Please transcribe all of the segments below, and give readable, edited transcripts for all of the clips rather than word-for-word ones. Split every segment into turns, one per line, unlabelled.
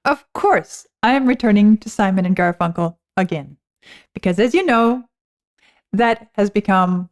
Of course, I am returning to Simon and Garfunkel again, because as you know, that has become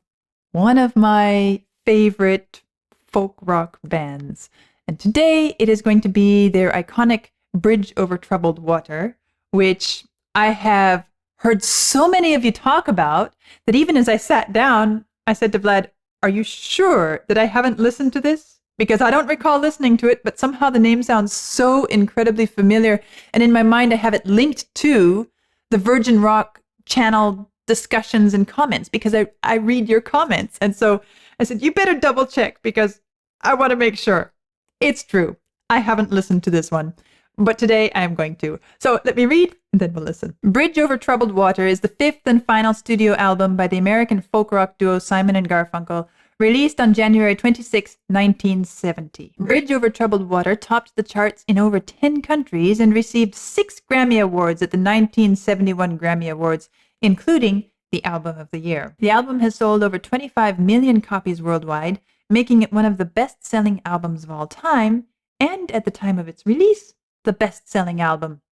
one of my favorite folk rock bands. And today it is going to be their iconic Bridge Over Troubled Water, which I have heard so many of you talk about that even as I sat down, I said to Vlad, "Are you sure that I haven't listened to this? Because I don't recall listening to it, but somehow the name sounds so incredibly familiar. And in my mind, I have it linked to the Virgin Rock channel discussions and comments because I read your comments." And so I said, "You better double check because I want to make sure." It's true. I haven't listened to this one, but today I am going to. So let me read and then we'll listen. Bridge Over Troubled Water is the fifth and final studio album by the American folk rock duo Simon and Garfunkel, released on January 26, 1970. Bridge Over Troubled Water topped the charts in over 10 countries and received 6 Grammy Awards at the 1971 Grammy Awards, including the Album of the Year. The album has sold over 25 million copies worldwide, making it one of the best-selling albums of all time, and at the time of its release, the best-selling album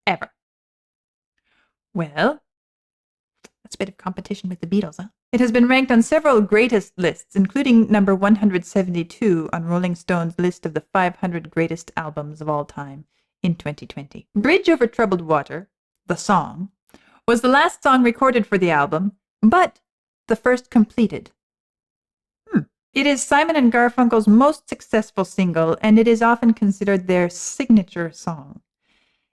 ever. Well, that's a bit of competition with the Beatles, huh? It has been ranked on several greatest lists, including number 172 on Rolling Stone's list of the 500 greatest albums of all time in 2020. Bridge Over Troubled Water, the song, was the last song recorded for the album, but the first completed. It is Simon and Garfunkel's most successful single, and it is often considered their signature song.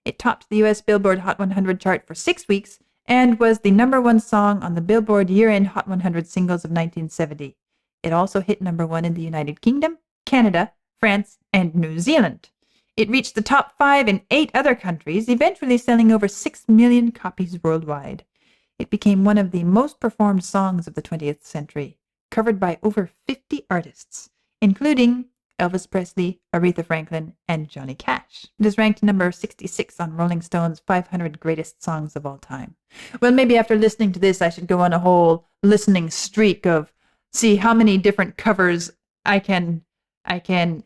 It topped the US Billboard Hot 100 chart for 6 weeks and was the number 1 song on the Billboard year-end Hot 100 singles of 1970. It also hit number 1 in the United Kingdom, Canada, France, and New Zealand. It reached the top 5 in 8 other countries, eventually selling over 6 million copies worldwide. It became one of the most performed songs of the 20th century, covered by over 50 artists, including Elvis Presley, Aretha Franklin, and Johnny Cash. It is ranked number 66 on Rolling Stone's 500 greatest songs of all time. Well, maybe after listening to this, I should go on a whole listening streak of see how many different covers I can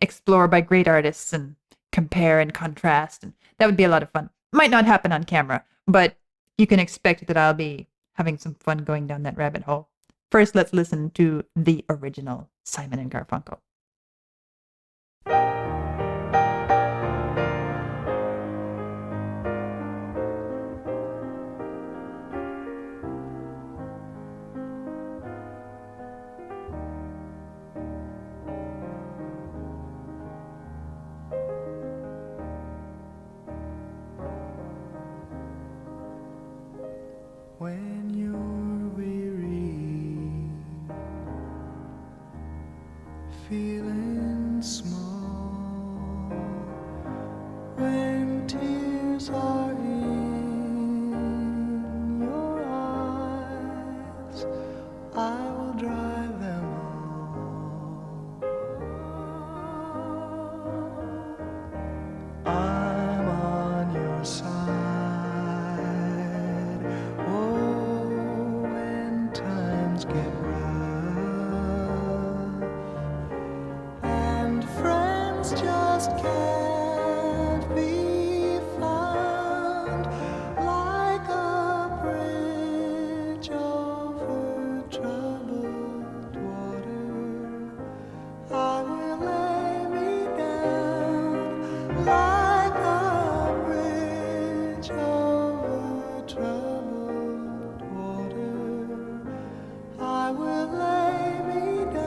explore by great artists and compare and contrast, and that would be a lot of fun. Might not happen on camera, but you can expect that I'll be having some fun going down that rabbit hole. First, let's listen to the original Simon and Garfunkel.
When you're weary, feeling small, when tears are in your eyes, I will dry them all. I'm on your side. Get rough and friends just can't be found like a bridge over troubled water. I will lay me down like a bridge over troubled water. I will lay me down.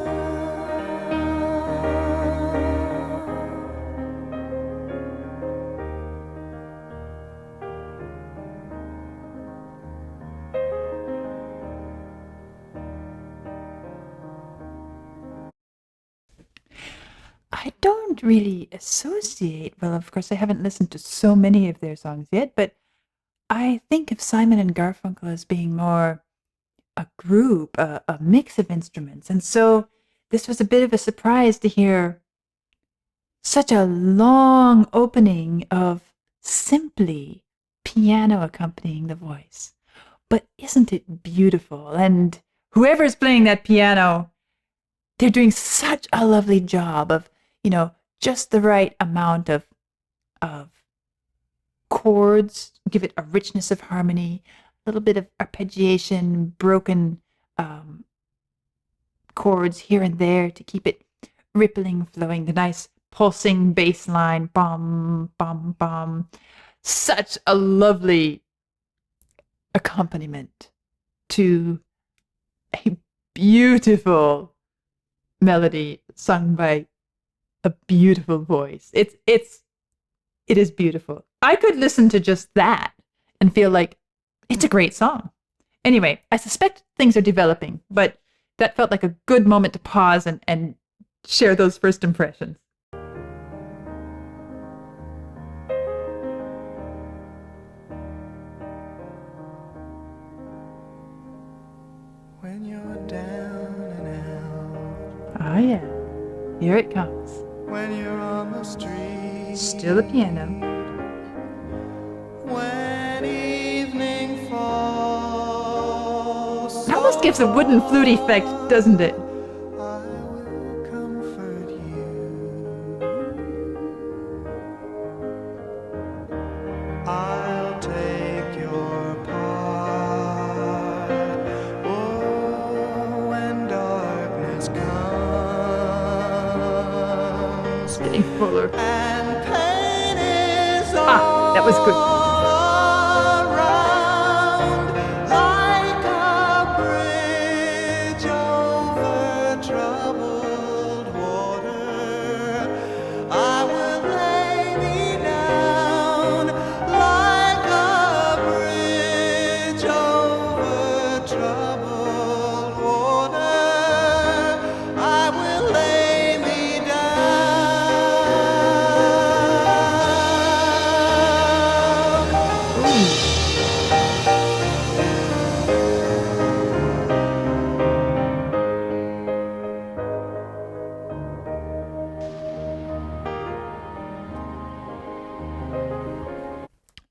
I don't really associate, well, of course, I haven't listened to so many of their songs yet, but I think of Simon and Garfunkel as being more a group, a mix of instruments. And so this was a bit of a surprise to hear such a long opening of simply piano accompanying the voice. But isn't it beautiful? And whoever's playing that piano, they're doing such a lovely job of, just the right amount of chords give it a richness of harmony, a little bit of arpeggiation, broken chords here and there to keep it rippling, flowing, the nice pulsing bass line, bum, bum, bum. Such a lovely accompaniment to a beautiful melody sung by a beautiful voice. It is beautiful. I could listen to just that and feel like it's a great song. Anyway, I suspect things are developing, but that felt like a good moment to pause and share those first impressions.
When you're down and out,
Ah, yeah. Here it comes.
when you're on the street,
Still the piano.
when evening falls,
It almost gives a wooden flute effect, doesn't it?
I will comfort you. I'll take your part. Oh, when darkness comes
Getting fuller.
and pain is
Ah, that was good.
all around, like a bridge over troubled water, I will lay me down like a bridge over troubled water. I will lay me down.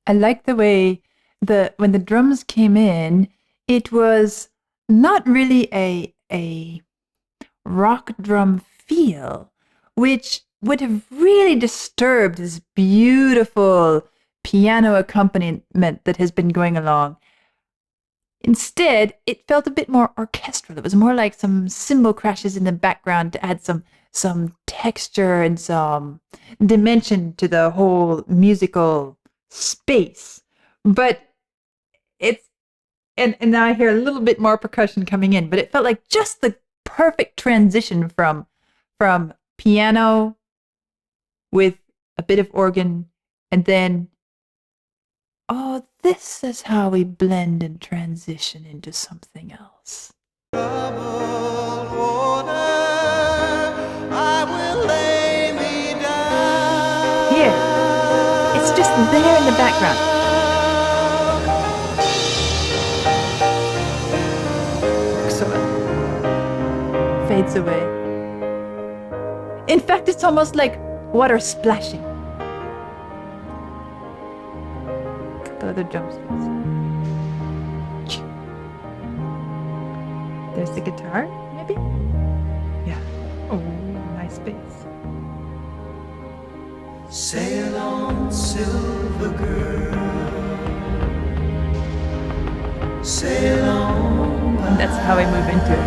I like the way when the drums came in, it was not really a rock drum feel, which would have really disturbed this beautiful piano accompaniment that has been going along. Instead, it felt a bit more orchestral. It was more like some cymbal crashes in the background to add some texture and some dimension to the whole musical space. But it's and now I hear a little bit more percussion coming in, but it felt like just the perfect transition from piano with a bit of organ, and then this is how we blend and transition into something else.
Troubled water, I will lay me down.
Here, it's just there in the background. Excellent. Fades away. In fact, it's almost like water splashing. Couple other jumps. There's the guitar, maybe? Yeah. Oh, nice bass.
Sail on, silver girl. Sail on.
And that's how I move into it.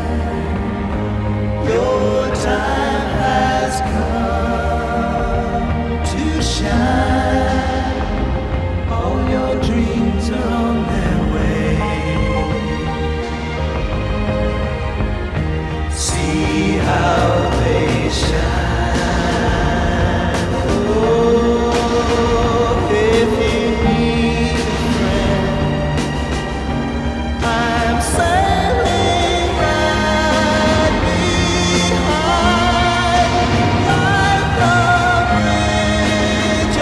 Your time has come to shine. All your dreams are on their way. See how they shine. Oh, if you need a friend, I'm sailing right behind, like a bridge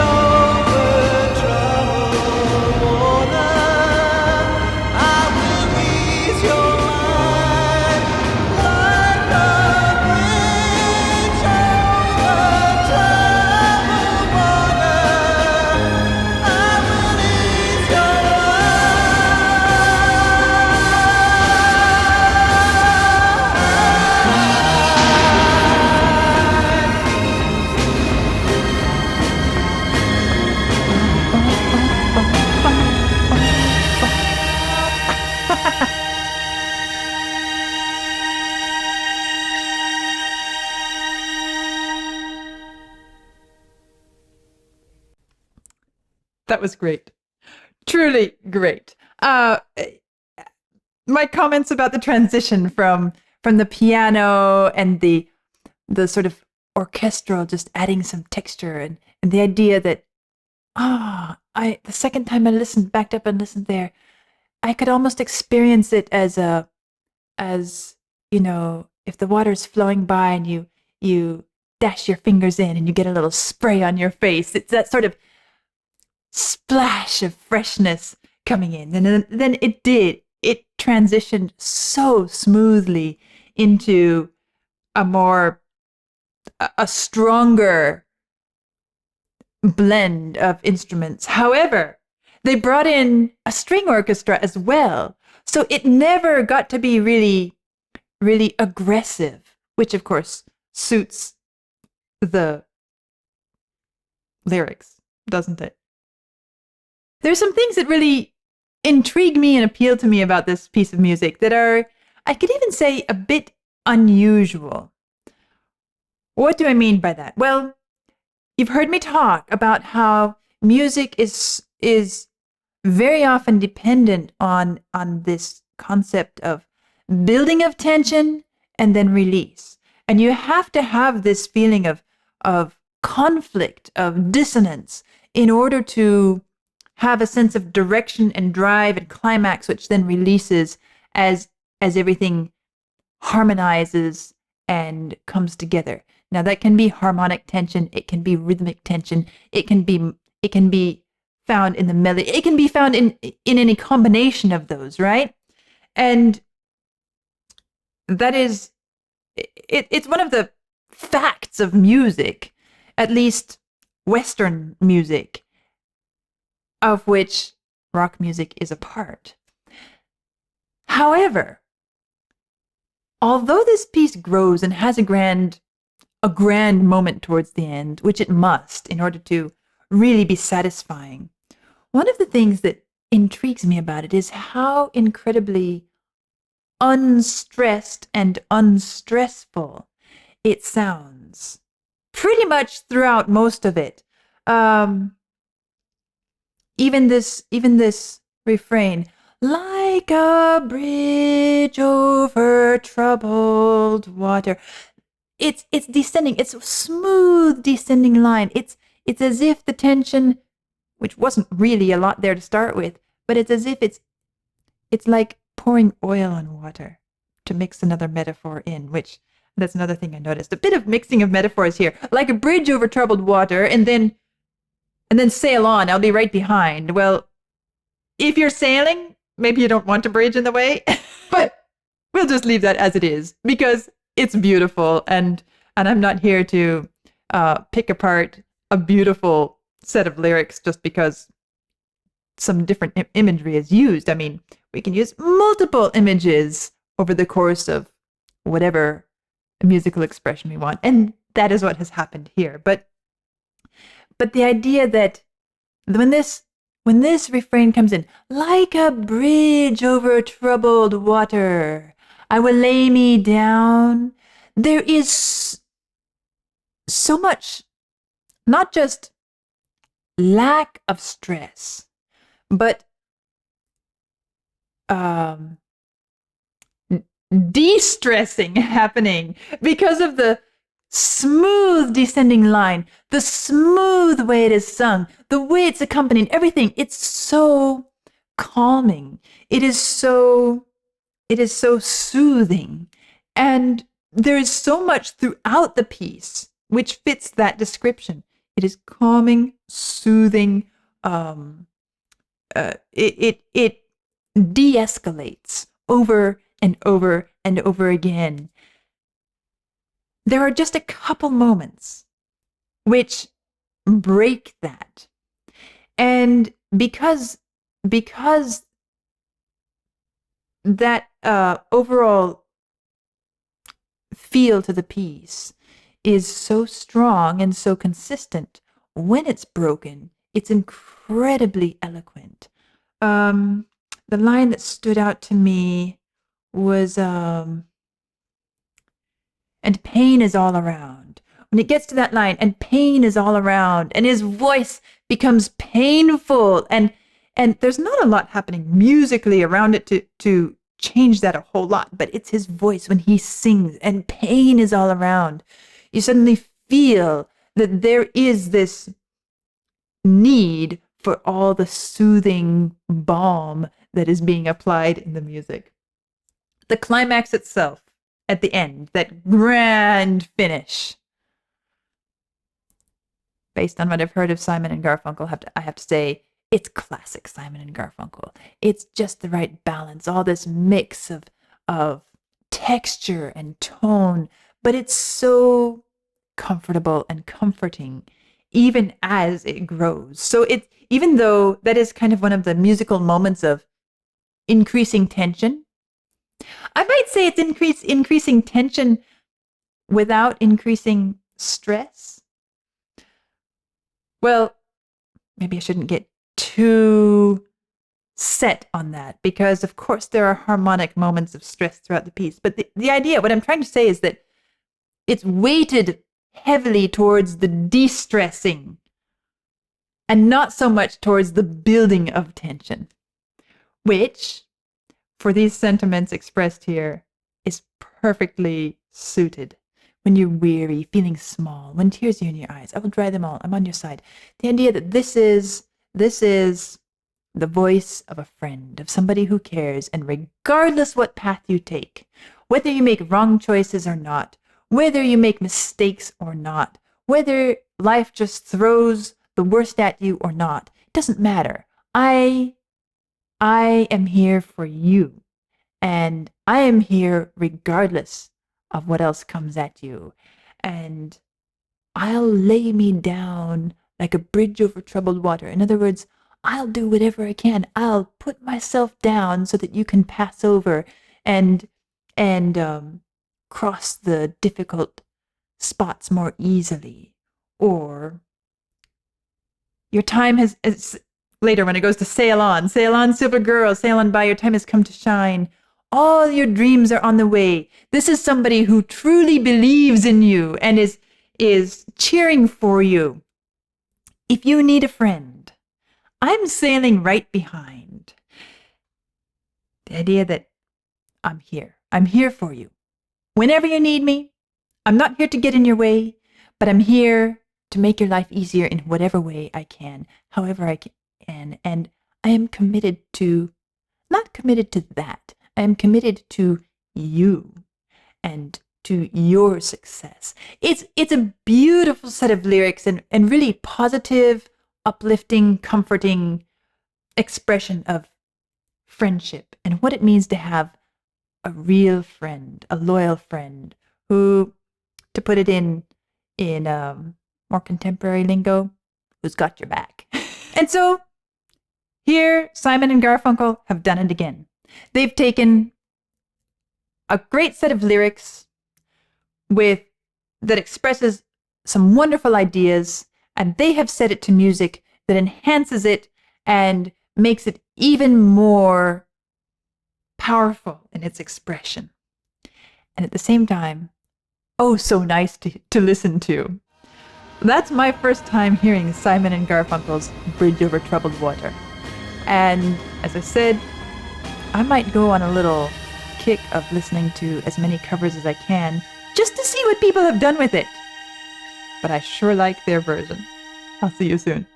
That was great. Truly great. My comments about the transition from the piano and the sort of orchestral, just adding some texture, and the idea that the second time I listened, backed up and listened there, I could almost experience it as if the water's flowing by and you dash your fingers in and you get a little spray on your face. It's that sort of splash of freshness coming in. And then it transitioned so smoothly into a stronger blend of instruments. However, they brought in a string orchestra as well. So it never got to be really, really aggressive, which of course suits the lyrics, doesn't it? There's some things that really intrigue me and appeal to me about this piece of music that are, I could even say, a bit unusual. What do I mean by that? Well, you've heard me talk about how music is very often dependent on this concept of building of tension and then release. And you have to have this feeling of conflict, of dissonance, in order to have a sense of direction and drive and climax, which then releases as everything harmonizes and comes together. Now that can be harmonic tension, it can be rhythmic tension, it can be found in the melody, it can be found in any combination of those, right? And that is, it's one of the facts of music, at least Western music, of which rock music is a part. However, although this piece grows and has a grand moment towards the end, which it must in order to really be satisfying, one of the things that intrigues me about it is how incredibly unstressed and unstressful it sounds pretty much throughout most of it. Even this refrain, like a bridge over troubled water. It's descending. It's a smooth descending line. It's as if the tension, which wasn't really a lot there to start with, but it's as if it's like pouring oil on water, to mix another metaphor in, which that's another thing I noticed. A bit of mixing of metaphors here, like a bridge over troubled water, and then sail on. I'll be right behind. Well, if you're sailing, maybe you don't want a bridge in the way, but we'll just leave that as it is because it's beautiful, and I'm not here to pick apart a beautiful set of lyrics just because some different imagery is used. I mean, we can use multiple images over the course of whatever musical expression we want, and that is what has happened here. But the idea that when this refrain comes in, like a bridge over troubled water, I will lay me down, there is so much, not just lack of stress, but de-stressing happening because of the smooth descending line, the smooth way it is sung, the way it's accompanied, everything. It's so calming. It is so soothing. And there is so much throughout the piece which fits that description. It is calming, soothing. It de-escalates over and over and over again. There are just a couple moments which break that. And because that overall feel to the piece is so strong and so consistent, when it's broken, it's incredibly eloquent. The line that stood out to me was, and pain is all around. when it gets to that line and pain is all around and his voice becomes painful and there's not a lot happening musically around it to change that a whole lot, but it's his voice when he sings and pain is all around. You suddenly feel that there is this need for all the soothing balm that is being applied in the music. The climax itself at the end, that grand finish. Based on what I've heard of Simon and Garfunkel, I have to say, it's classic Simon and Garfunkel. It's just the right balance, all this mix of texture and tone, but it's so comfortable and comforting even as it grows. So even though that is kind of one of the musical moments of increasing tension, I might say it's increasing tension without increasing stress. Well, maybe I shouldn't get too set on that because, of course, there are harmonic moments of stress throughout the piece. But the idea, what I'm trying to say is that it's weighted heavily towards the de-stressing and not so much towards the building of tension, which, for these sentiments expressed here, is perfectly suited. When you're weary, feeling small, when tears are in your eyes, I will dry them all. I'm on your side. The idea that this is the voice of a friend, of somebody who cares, and regardless what path you take, whether you make wrong choices or not, whether you make mistakes or not, whether life just throws the worst at you or not, it doesn't matter. I am here for you, and I am here regardless of what else comes at you, and I'll lay me down like a bridge over troubled water. In other words, I'll do whatever I can. I'll put myself down so that you can pass over and cross the difficult spots more easily. Or your time has later when it goes to sail on, silver girl, sail on by, your time has come to shine. All your dreams are on the way. This is somebody who truly believes in you and is cheering for you. If you need a friend, I'm sailing right behind. The idea that I'm here. I'm here for you. Whenever you need me, I'm not here to get in your way, but I'm here to make your life easier in whatever way I can, however I can. And I am committed to, not committed to that, I am committed to you and to your success. It's a beautiful set of lyrics and really positive, uplifting, comforting expression of friendship and what it means to have a real friend, a loyal friend who, to put it in more contemporary lingo, who's got your back. And so here, Simon and Garfunkel have done it again. They've taken a great set of lyrics that expresses some wonderful ideas, and they have set it to music that enhances it and makes it even more powerful in its expression. And at the same time, oh, so nice to listen to. That's my first time hearing Simon and Garfunkel's Bridge Over Troubled Water. And as I said, I might go on a little kick of listening to as many covers as I can just to see what people have done with it. But I sure like their version. I'll see you soon.